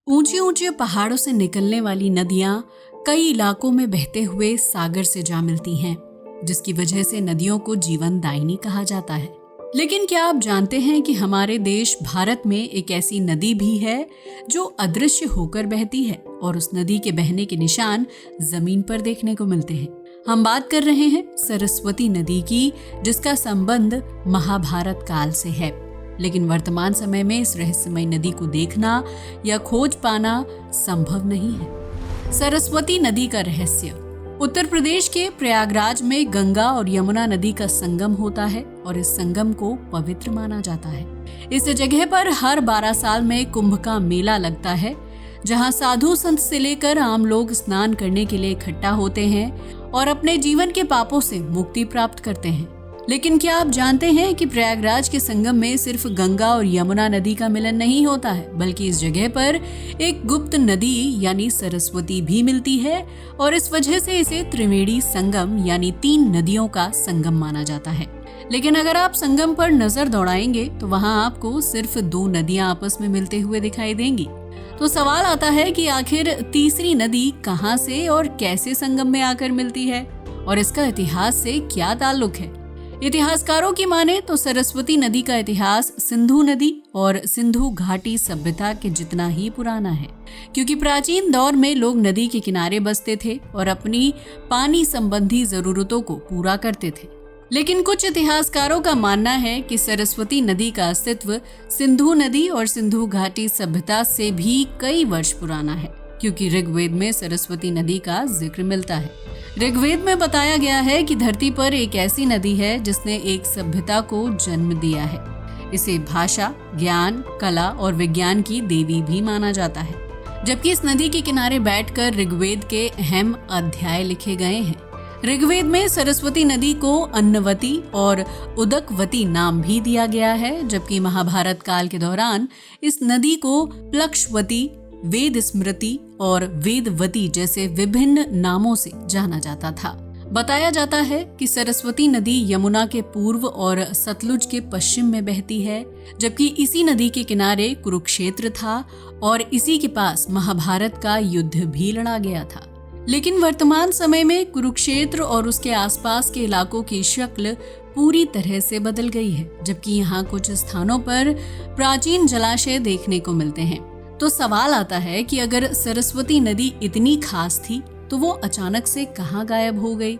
ऊंचे ऊंचे पहाड़ों से निकलने वाली नदियां कई इलाकों में बहते हुए सागर से जा मिलती हैं, जिसकी वजह से नदियों को जीवन दायिनी कहा जाता है। लेकिन क्या आप जानते हैं कि हमारे देश भारत में एक ऐसी नदी भी है जो अदृश्य होकर बहती है और उस नदी के बहने के निशान जमीन पर देखने को मिलते हैं। हम बात कर रहे हैं सरस्वती नदी की, जिसका संबंध महाभारत काल से है। लेकिन वर्तमान समय में इस रहस्यमय नदी को देखना या खोज पाना संभव नहीं है। सरस्वती नदी का रहस्य। उत्तर प्रदेश के प्रयागराज में गंगा और यमुना नदी का संगम होता है और इस संगम को पवित्र माना जाता है। इस जगह पर हर 12 साल में कुंभ का मेला लगता है, जहां साधु संत से लेकर आम लोग स्नान करने के लिए इकट्ठा होते हैं और अपने जीवन के पापों से मुक्ति प्राप्त करते हैं। लेकिन क्या आप जानते हैं कि प्रयागराज के संगम में सिर्फ गंगा और यमुना नदी का मिलन नहीं होता है, बल्कि इस जगह पर एक गुप्त नदी यानी सरस्वती भी मिलती है और इस वजह से इसे त्रिवेणी संगम यानी 3 नदियों का संगम माना जाता है। लेकिन अगर आप संगम पर नजर दौड़ाएंगे तो वहां आपको सिर्फ 2 नदियां आपस में मिलते हुए दिखाई देंगी। तो सवाल आता है कि आखिर तीसरी नदी कहां से और कैसे संगम में आकर मिलती है और इसका इतिहास से क्या ताल्लुक है। इतिहासकारों की माने तो सरस्वती नदी का इतिहास सिंधु नदी और सिंधु घाटी सभ्यता के जितना ही पुराना है, क्योंकि प्राचीन दौर में लोग नदी के किनारे बसते थे और अपनी पानी संबंधी जरूरतों को पूरा करते थे। लेकिन कुछ इतिहासकारों का मानना है कि सरस्वती नदी का अस्तित्व सिंधु नदी और सिंधु घाटी सभ्यता से भी कई वर्ष पुराना है, क्योंकि ऋग्वेद में सरस्वती नदी का जिक्र मिलता है। ऋग्वेद में बताया गया है कि धरती पर एक ऐसी नदी है जिसने एक सभ्यता को जन्म दिया है। इसे भाषा, ज्ञान, कला और विज्ञान की देवी भी माना जाता है, जबकि इस नदी के किनारे बैठकर ऋग्वेद के अहम अध्याय लिखे गए हैं। ऋग्वेद में सरस्वती नदी को अन्नवती और उदकवती नाम भी दिया गया है, जबकि महाभारत काल के दौरान इस नदी को प्लक्षवती, वेद स्मृति और वेदवती जैसे विभिन्न नामों से जाना जाता था। बताया जाता है कि सरस्वती नदी यमुना के पूर्व और सतलुज के पश्चिम में बहती है, जबकि इसी नदी के किनारे कुरुक्षेत्र था और इसी के पास महाभारत का युद्ध भी लड़ा गया था। लेकिन वर्तमान समय में कुरुक्षेत्र और उसके आसपास के इलाकों की शक्ल पूरी तरह से बदल गई है, जबकि यहाँ कुछ स्थानों पर प्राचीन जलाशय देखने को मिलते हैं। तो सवाल आता है कि अगर सरस्वती नदी इतनी खास थी तो वो अचानक से कहाँ गायब हो गई।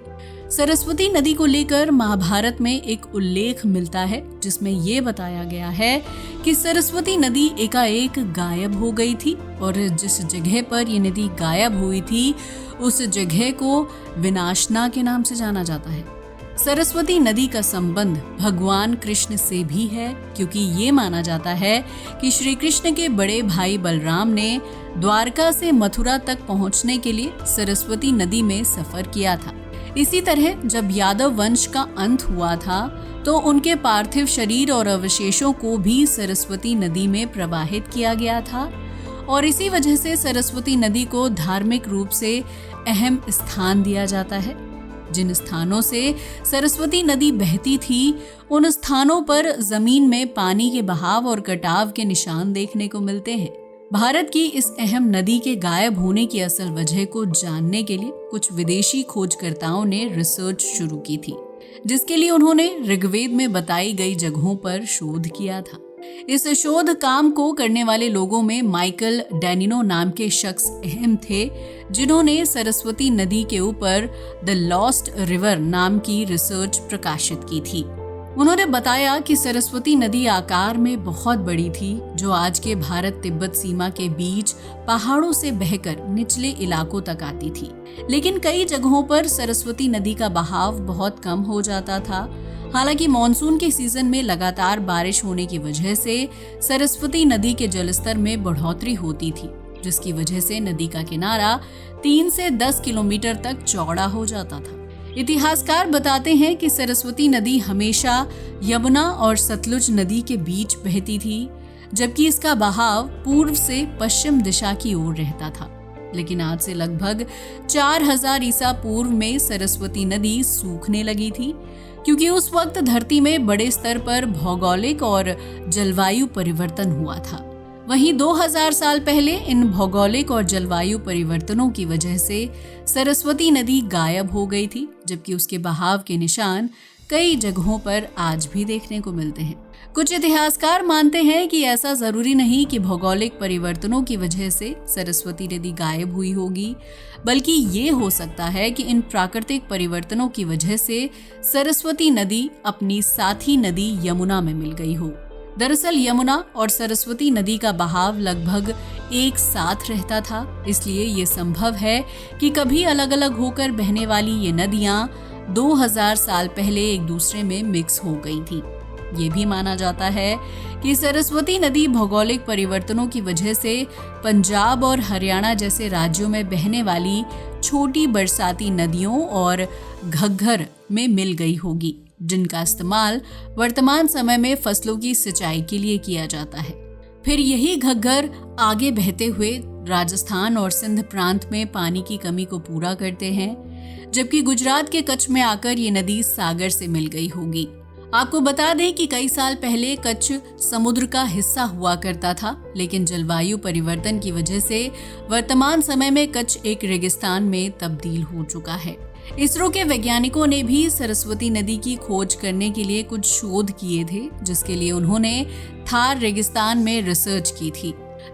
सरस्वती नदी को लेकर महाभारत में एक उल्लेख मिलता है, जिसमें ये बताया गया है कि सरस्वती नदी एकाएक गायब हो गई थी और जिस जगह पर ये नदी गायब हुई थी उस जगह को विनाशना के नाम से जाना जाता है। सरस्वती नदी का संबंध भगवान कृष्ण से भी है, क्योंकि ये माना जाता है कि श्री कृष्ण के बड़े भाई बलराम ने द्वारका से मथुरा तक पहुंचने के लिए सरस्वती नदी में सफर किया था। इसी तरह जब यादव वंश का अंत हुआ था तो उनके पार्थिव शरीर और अवशेषों को भी सरस्वती नदी में प्रवाहित किया गया था और इसी वजह से सरस्वती नदी को धार्मिक रूप से अहम स्थान दिया जाता है। जिन स्थानों से सरस्वती नदी बहती थी उन स्थानों पर जमीन में पानी के बहाव और कटाव के निशान देखने को मिलते हैं। भारत की इस अहम नदी के गायब होने की असल वजह को जानने के लिए कुछ विदेशी खोजकर्ताओं ने रिसर्च शुरू की थी, जिसके लिए उन्होंने ऋग्वेद में बताई गई जगहों पर शोध किया था। इस शोध काम को करने वाले लोगों में माइकल डैनिनो नाम के शख्स अहम थे, जिन्होंने सरस्वती नदी के ऊपर द लॉस्ट रिवर नाम की रिसर्च प्रकाशित की थी। उन्होंने बताया कि सरस्वती नदी आकार में बहुत बड़ी थी, जो आज के भारत तिब्बत सीमा के बीच पहाड़ों से बहकर निचले इलाकों तक आती थी। लेकिन कई जगहों पर सरस्वती नदी का बहाव बहुत कम हो जाता था। हालांकि मॉनसून के सीजन में लगातार बारिश होने की वजह से सरस्वती नदी के जलस्तर में बढ़ोतरी होती थी, जिसकी वजह से नदी का किनारा 3 से 10 किलोमीटर तक चौड़ा हो जाता था। इतिहासकार बताते हैं कि सरस्वती नदी हमेशा यमुना और सतलुज नदी के बीच बहती थी, जबकि इसका बहाव पूर्व से पश्चिम दिशा की ओर रहता था। लेकिन आज से लगभग 4000 ईसा पूर्व में सरस्वती नदी सूखने लगी थी, क्योंकि उस वक्त धरती में बड़े स्तर पर भौगोलिक और जलवायु परिवर्तन हुआ था। वहीं 2000 साल पहले इन भौगोलिक और जलवायु परिवर्तनों की वजह से सरस्वती नदी गायब हो गई थी, जबकि उसके बहाव के निशान कई जगहों पर आज भी देखने को मिलते हैं। कुछ इतिहासकार मानते हैं कि ऐसा जरूरी नहीं कि भौगोलिक परिवर्तनों की वजह से सरस्वती नदी गायब हुई होगी, बल्कि ये हो सकता है कि इन प्राकृतिक परिवर्तनों की वजह से सरस्वती नदी अपनी साथी नदी यमुना में मिल गई हो। दरअसल यमुना और सरस्वती नदी का बहाव लगभग एक साथ रहता था, इसलिए ये संभव है कि कभी अलग अलग होकर बहने वाली ये नदियां 2000 साल पहले एक दूसरे में मिक्स हो गई थी। ये भी माना जाता है कि सरस्वती नदी भौगोलिक परिवर्तनों की वजह से पंजाब और हरियाणा जैसे राज्यों में बहने वाली छोटी बरसाती नदियों और घग्गर में मिल गई होगी, जिनका इस्तेमाल वर्तमान समय में फसलों की सिंचाई के लिए किया जाता है। फिर यही घग्गर आगे बहते हुए राजस्थान और सिंध प्रांत में पानी की कमी को पूरा करते हैं, जबकि गुजरात के कच्छ में आकर ये नदी सागर से मिल गई होगी। आपको बता दें कि कई साल पहले कच्छ समुद्र का हिस्सा हुआ करता था, लेकिन जलवायु परिवर्तन की वजह से वर्तमान समय में कच्छ एक रेगिस्तान में तब्दील हो चुका है। इसरो के वैज्ञानिकों ने भी सरस्वती नदी की खोज करने के लिए कुछ शोध किए थे, जिसके लिए उन्होंने थार रेगिस्तान में रिसर्च की थी।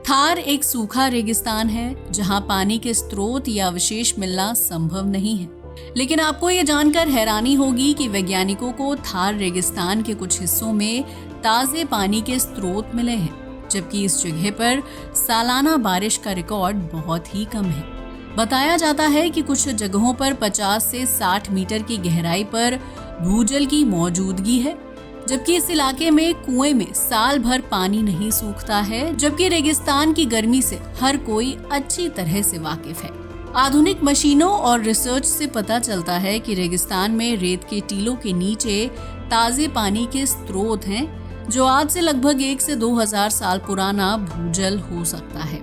थार एक सूखा रेगिस्तान है जहां पानी के स्रोत या अवशेष मिलना संभव नहीं है। लेकिन आपको ये जानकर हैरानी होगी कि वैज्ञानिकों को थार रेगिस्तान के कुछ हिस्सों में ताजे पानी के स्रोत मिले हैं, जबकि इस जगह पर सालाना बारिश का रिकॉर्ड बहुत ही कम है। बताया जाता है कि कुछ जगहों पर 50 से 60 मीटर की गहराई पर भूजल की मौजूदगी है, जबकि इस इलाके में कुएं में साल भर पानी नहीं सूखता है, जबकि रेगिस्तान की गर्मी से हर कोई अच्छी तरह से वाकिफ है। आधुनिक मशीनों और रिसर्च से पता चलता है कि रेगिस्तान में रेत के टीलों के नीचे ताजे पानी के स्रोत हैं, जो आज से लगभग 1 से 2000 साल पुराना भूजल हो सकता है।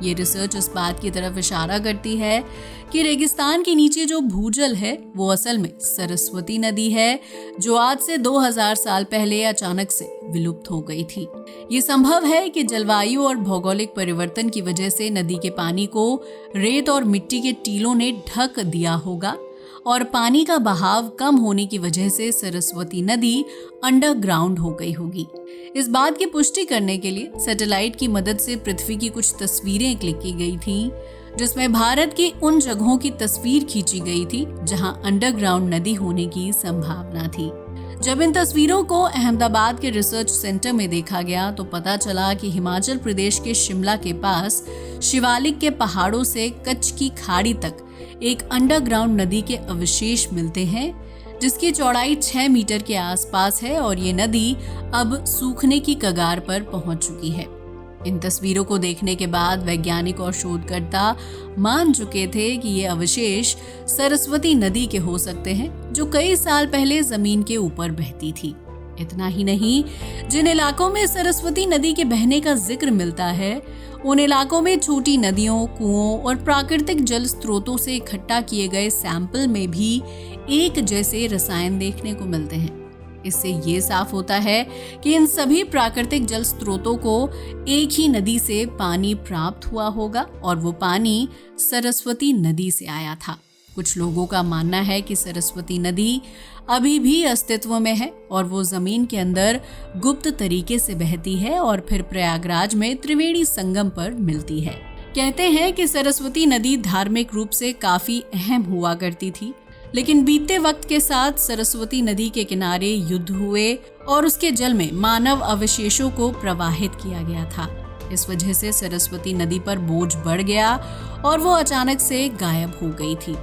ये रिसर्च इस बात की तरफ इशारा करती है कि रेगिस्तान के नीचे जो भूजल है वो असल में सरस्वती नदी है, जो आज से 2000 साल पहले अचानक से विलुप्त हो गई थी। ये संभव है कि जलवायु और भौगोलिक परिवर्तन की वजह से नदी के पानी को रेत और मिट्टी के टीलों ने ढक दिया होगा, और पानी का बहाव कम होने की वजह से सरस्वती नदी अंडरग्राउंड हो गई होगी। इस बात की पुष्टि करने के लिए सैटेलाइट की मदद से पृथ्वी की कुछ तस्वीरें क्लिक की गई थीं, जिसमें भारत की उन जगहों की तस्वीर खींची गई थी जहां अंडरग्राउंड नदी होने की संभावना थी। जब इन तस्वीरों को अहमदाबाद के रिसर्च सेंटर में देखा गया तो पता चला कि हिमाचल प्रदेश के शिमला के पास शिवालिक के पहाड़ों से कच्छ की खाड़ी तक एक अंडरग्राउंड नदी के अवशेष मिलते हैं, जिसकी चौड़ाई 6 मीटर के आसपास है, और ये नदी अब सूखने की कगार पर पहुंच चुकी है। इन तस्वीरों को देखने के बाद वैज्ञानिक और शोधकर्ता मान चुके थे कि ये अवशेष सरस्वती नदी के हो सकते हैं, जो कई साल पहले जमीन के ऊपर बहती थी। इतना ही नहीं, जिन इलाकों में सरस्वती नदी के बहने का जिक्र मिलता है, उन इलाकों में छोटी नदियों, कुओं और प्राकृतिक जल स्रोतों से इकट्ठा किए गए सैंपल में भी एक जैसे रसायन देखने को मिलते हैं। इससे ये साफ होता है कि इन सभी प्राकृतिक जल स्रोतों को एक ही नदी से पानी प्राप्त हुआ होगा, और वो पानी सरस्वती नदी से आया था। कुछ लोगों का मानना है कि सरस्वती नदी अभी भी अस्तित्व में है और वो जमीन के अंदर गुप्त तरीके से बहती है और फिर प्रयागराज में त्रिवेणी संगम पर मिलती है। कहते हैं कि सरस्वती नदी धार्मिक रूप से काफी अहम हुआ करती थी, लेकिन बीतते वक्त के साथ सरस्वती नदी के किनारे युद्ध हुए और उसके जल में मानव अवशेषों को प्रवाहित किया गया था। इस वजह से सरस्वती नदी पर बोझ बढ़ गया और वो अचानक से गायब हो गई थी।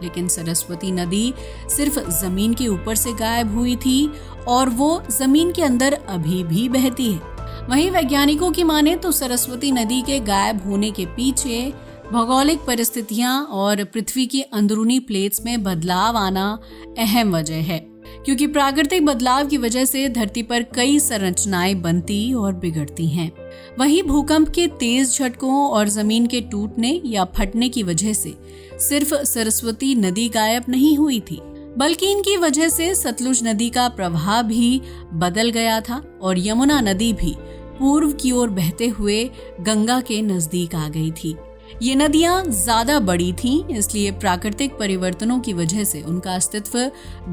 लेकिन सरस्वती नदी सिर्फ जमीन के ऊपर से गायब हुई थी और वो जमीन के अंदर अभी भी बहती है। वहीं वैज्ञानिकों की माने तो सरस्वती नदी के गायब होने के पीछे भौगोलिक परिस्थितियां और पृथ्वी की अंदरूनी प्लेट्स में बदलाव आना अहम वजह है, क्योंकि प्राकृतिक बदलाव की वजह से धरती पर कई संरचनाएं बनती और बिगड़ती हैं। वहीं भूकंप के तेज झटकों और जमीन के टूटने या फटने की वजह से सिर्फ सरस्वती नदी गायब नहीं हुई थी, बल्कि इनकी वजह से सतलुज नदी का प्रवाह भी बदल गया था और यमुना नदी भी पूर्व की ओर बहते हुए गंगा के नजदीक आ गई थी। ये नदियां ज्यादा बड़ी थीं, इसलिए प्राकृतिक परिवर्तनों की वजह से उनका अस्तित्व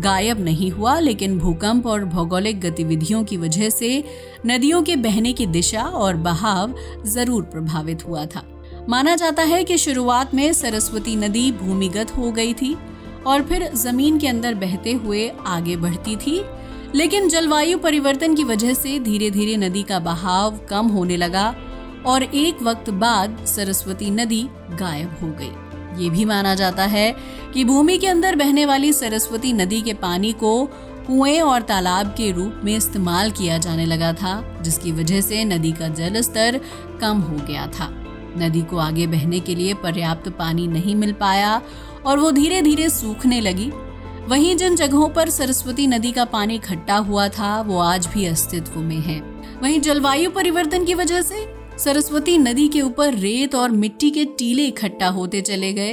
गायब नहीं हुआ, लेकिन भूकंप और भौगोलिक गतिविधियों की वजह से नदियों के बहने की दिशा और बहाव जरूर प्रभावित हुआ था। माना जाता है कि शुरुआत में सरस्वती नदी भूमिगत हो गई थी और फिर जमीन के अंदर बहते हुए आगे बढ़ती थी, लेकिन जलवायु परिवर्तन की वजह से धीरे धीरे नदी का बहाव कम होने लगा और एक वक्त बाद सरस्वती नदी गायब हो गई। ये भी माना जाता है कि भूमि के अंदर बहने वाली सरस्वती नदी के पानी को कुएं और तालाब के रूप में इस्तेमाल किया जाने लगा था, जिसकी वजह से नदी का जल स्तर कम हो गया था। नदी को आगे बहने के लिए पर्याप्त पानी नहीं मिल पाया और वो धीरे धीरे सूखने लगी। वहीं जिन जगहों पर सरस्वती नदी का पानी इकट्ठा हुआ था वो आज भी अस्तित्व में है। वहीं जलवायु परिवर्तन की वजह से सरस्वती नदी के ऊपर रेत और मिट्टी के टीले इकट्ठा होते चले गए।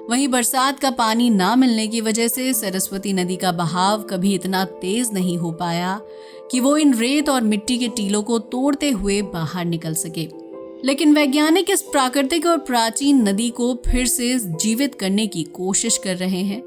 वहीं बरसात का पानी ना मिलने की वजह से सरस्वती नदी का बहाव कभी इतना तेज नहीं हो पाया कि वो इन रेत और मिट्टी के टीलों को तोड़ते हुए बाहर निकल सके। लेकिन वैज्ञानिक इस प्राकृतिक और प्राचीन नदी को फिर से जीवित करने की कोशिश कर रहे हैं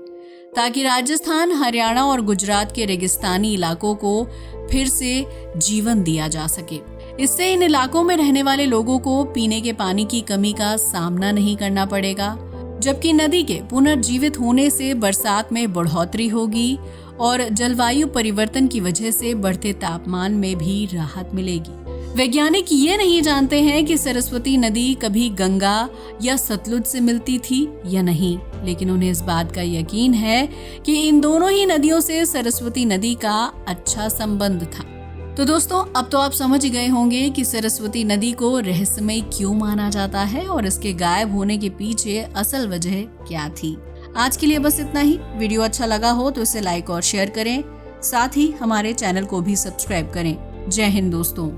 ताकि राजस्थान, हरियाणा और गुजरात के रेगिस्तानी इलाकों को फिर से जीवन दिया जा सके। इससे इन इलाकों में रहने वाले लोगों को पीने के पानी की कमी का सामना नहीं करना पड़ेगा, जबकि नदी के पुनर्जीवित होने से बरसात में बढ़ोतरी होगी और जलवायु परिवर्तन की वजह से बढ़ते तापमान में भी राहत मिलेगी। वैज्ञानिक ये नहीं जानते हैं कि सरस्वती नदी कभी गंगा या सतलुज से मिलती थी या नहीं, लेकिन उन्हें इस बात का यकीन है कि इन दोनों ही नदियों से सरस्वती नदी का अच्छा संबंध था। तो दोस्तों, अब तो आप समझ गए होंगे कि सरस्वती नदी को रहस्यमय क्यों माना जाता है और इसके गायब होने के पीछे असल वजह क्या थी। आज के लिए बस इतना ही। वीडियो अच्छा लगा हो तो इसे लाइक और शेयर करें, साथ ही हमारे चैनल को भी सब्सक्राइब करें। जय हिंद दोस्तों।